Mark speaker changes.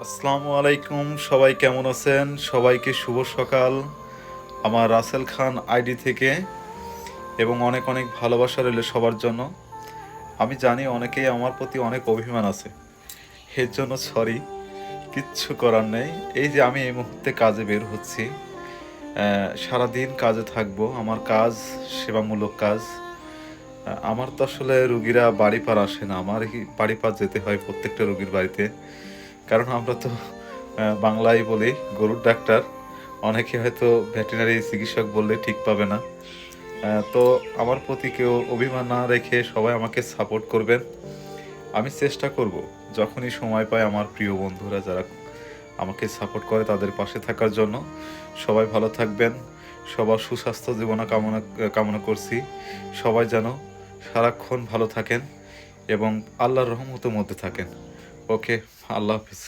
Speaker 1: আসসালামু আলাইকুম, সবাই কেমন আছেন? সবাইকে শুভ সকাল আমার রাসেল খান আইডি থেকে, এবং অনেক অনেক ভালোবাসা রইল সবার জন্য। আমি জানি অনেকেই আমার প্রতি অনেক অভিমান আছে, এর জন্য সরি, কিচ্ছু করার নেই। এই যে আমি এই মুহূর্তে কাজে বের হচ্ছি, সারাদিন কাজে থাকবো। আমার কাজ সেবামূলক কাজ। আমার তো আসলে রুগীরা বাড়ি পার আসে না, আমার বাড়ি পার যেতে হয় প্রত্যেকটা রুগীর বাড়িতে। কারণ আমরা তো বাংলায় বলি গরুর ডাক্তার, অনেকে হয়তো ভেটেরিনারি চিকিৎসক বললে ঠিক পাবে না। তো আমার প্রতি কেউ অভিমান না রেখে সবাই আমাকে সাপোর্ট করবেন। আমি চেষ্টা করব যখনই সময় পাই আমার প্রিয় বন্ধুরা যারা আমাকে সাপোর্ট করে তাদের পাশে থাকার জন্য। সবাই ভালো থাকবেন, সবার সুস্বাস্থ্য জীবনা কামনা কামনা করছি। সবাই যেন সারাক্ষণ ভালো থাকেন এবং আল্লাহর রহমতের মধ্যে থাকেন। ওকে, আল্লাহ হাফিজ।